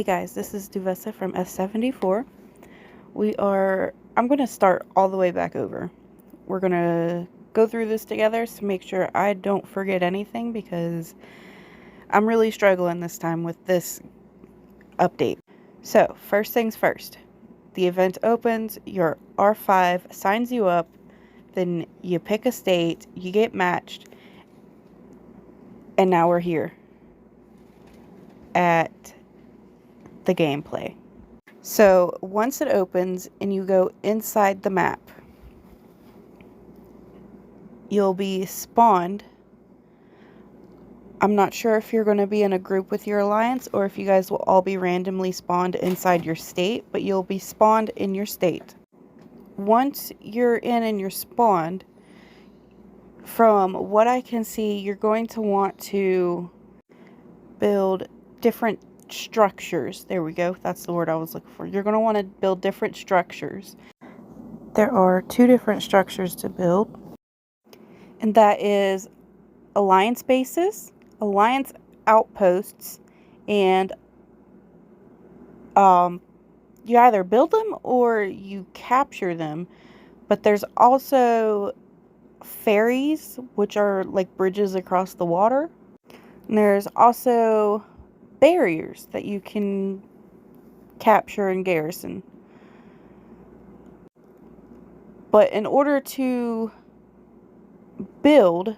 Hey guys, this is Duvessa from S74. I'm going to start all the way back over. We're going to go through this together to make sure I don't forget anything because I'm really struggling this time with this update. So, first things first. The event opens, your R5 signs you up, then you pick a state, you get matched, and now we're here at the gameplay. So once it opens and you go inside the map, you'll be spawned. I'm not sure if you're going to be in a group with your alliance or if you guys will all be randomly spawned inside your state, but you'll be spawned in your state. Once you're in and you're spawned, from what I can see, you're going to want to build different structures. There we go. That's the word I was looking for. You're going to want to build different structures. There are two different structures to build, and that is alliance bases, alliance outposts, and you either build them or you capture them. But there's also ferries, which are like bridges across the water. And there's also barriers that you can capture and garrison. But in order to build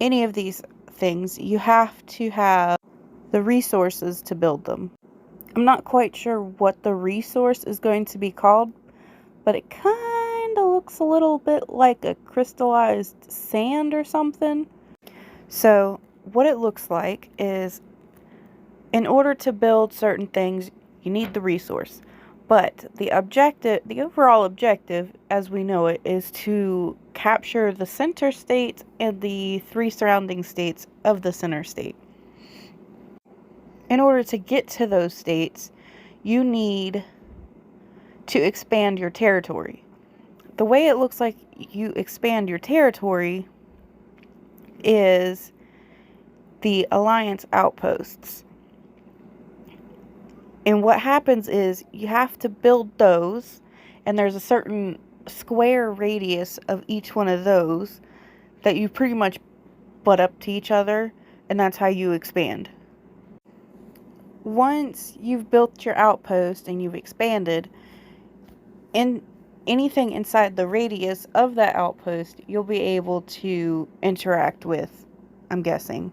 any of these things, you have to have the resources to build them. I'm not quite sure what the resource is going to be called, but it kind of looks a little bit like a crystallized sand or something. So what it looks like is, in order to build certain things, you need the resource. But the overall objective, as we know it, is to capture the center state and the 3 surrounding states of the center state. In order to get to those states, you need to expand your territory. The way it looks like you expand your territory is the alliance outposts. And what happens is you have to build those, and there's a certain square radius of each one of those that you pretty much butt up to each other, and that's how you expand. Once you've built your outpost and you've expanded, in anything inside the radius of that outpost, you'll be able to interact with, I'm guessing.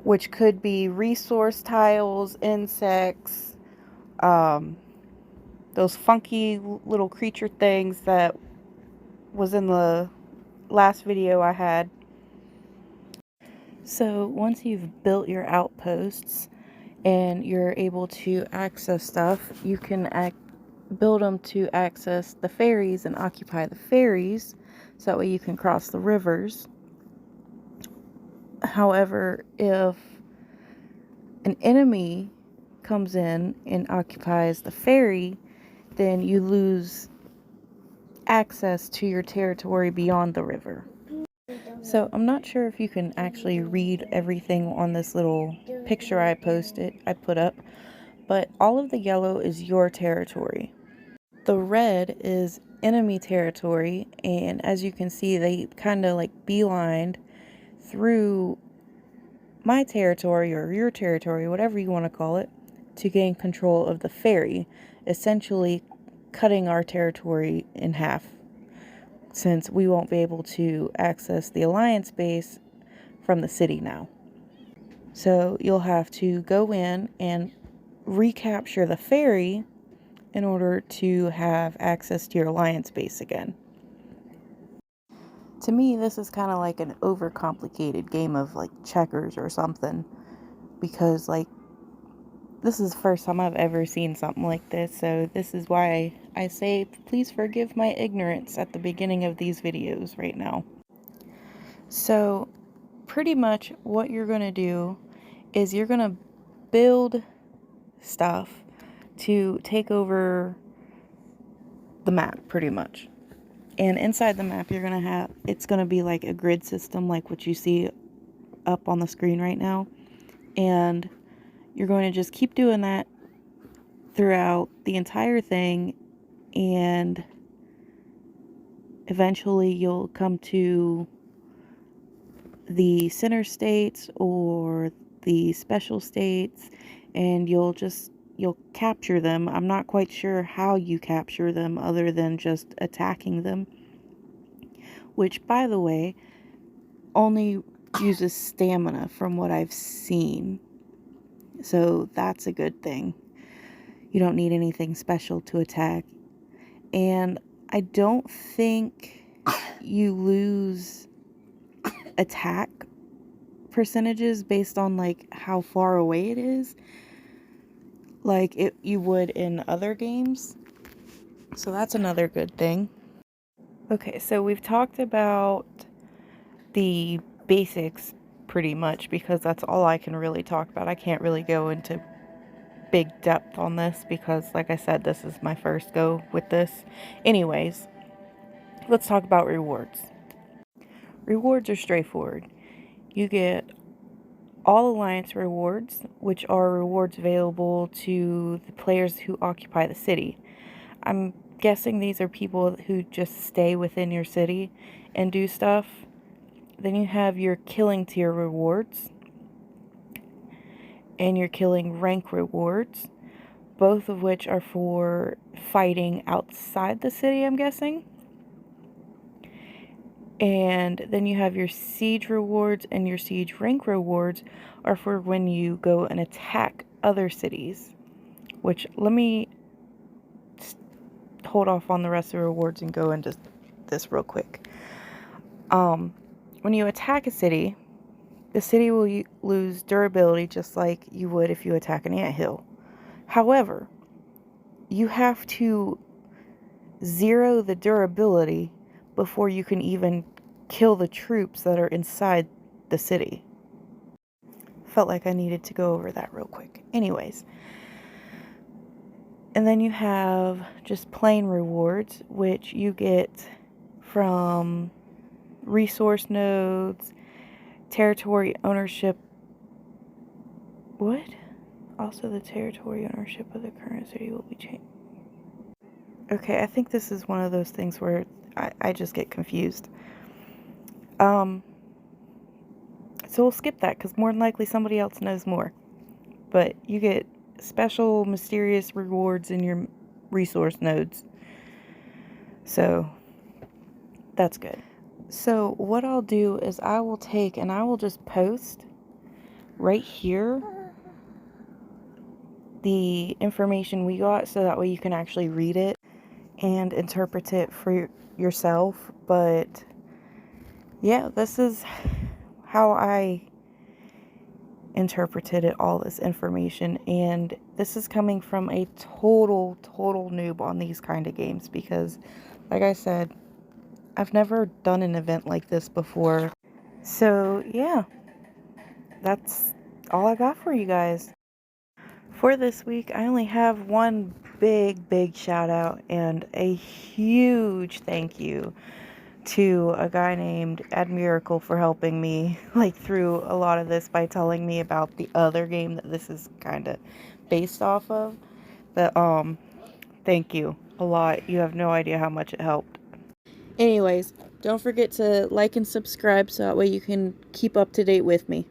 Which could be resource tiles, insects, those funky little creature things that was in the last video I had. So once you've built your outposts and you're able to access stuff, you can build them to access the ferries and occupy the ferries, so that way you can cross the rivers. However, if an enemy comes in and occupies the ferry, then you lose access to your territory beyond the river. So I'm not sure if you can actually read everything on this little picture I put up, but all of the yellow is your territory. The red is enemy territory, and as you can see, they kind of like beelined through my territory or your territory, whatever you want to call it, to gain control of the ferry, essentially cutting our territory in half, since we won't be able to access the alliance base from the city now. So you'll have to go in and recapture the ferry in order to have access to your alliance base again. To me, this is kind of like an overcomplicated game of like checkers or something, because like this is the first time I've ever seen something like this, so this is why I say please forgive my ignorance at the beginning of these videos right now. So pretty much what you're going to do is you're going to build stuff to take over the map, pretty much. And inside the map, it's going to be like a grid system like what you see up on the screen right now. And You're going to just keep doing that throughout the entire thing, and eventually you'll come to the center states or the special states, and you'll capture them. I'm not quite sure how you capture them other than just attacking them, which, by the way, only uses stamina from what I've seen, so that's a good thing. You don't need anything special to attack, and I don't think you lose attack percentages based on like how far away it is, like you would in other games. So that's another good thing. Okay, so we've talked about the basics pretty much because that's all I can really talk about. I can't really go into big depth on this because, like I said, this is my first go with this. Anyways, let's talk about rewards. Rewards are straightforward. You get all alliance rewards, which are rewards available to the players who occupy the city. I'm guessing these are people who just stay within your city and do stuff. Then you have your killing tier rewards and your killing rank rewards, both of which are for fighting outside the city, I'm guessing. And then you have your siege rewards, and your siege rank rewards are for when you go and attack other cities. Which, let me hold off on the rest of the rewards and go into this real quick. When you attack a city, the city will lose durability just like you would if you attack an anthill. However, you have to zero the durability before you can even kill the troops that are inside the city. Felt like I needed to go over that real quick. Anyways. And then you have just plain rewards, which you get from resource nodes, territory ownership. What? Also, the territory ownership of the current city will be changed. Okay, I think this is one of those things where I just get confused. So we'll skip that because more than likely somebody else knows more. But you get special mysterious rewards in your resource nodes. So that's good. So what I'll do is I will take and I will just post right here the information we got so that way you can actually read it and interpret it for yourself. But yeah, this is how I interpreted it, all this information, and this is coming from a total noob on these kind of games because, like I said, I've never done an event like this before. So yeah, that's all I got for you guys. For this week, I only have one big shout out and a huge thank you to a guy named Ed Miracle for helping me through a lot of this by telling me about the other game that this is kind of based off of. But thank you a lot. You have no idea how much it helped. Anyways, don't forget to like and subscribe so that way you can keep up to date with me.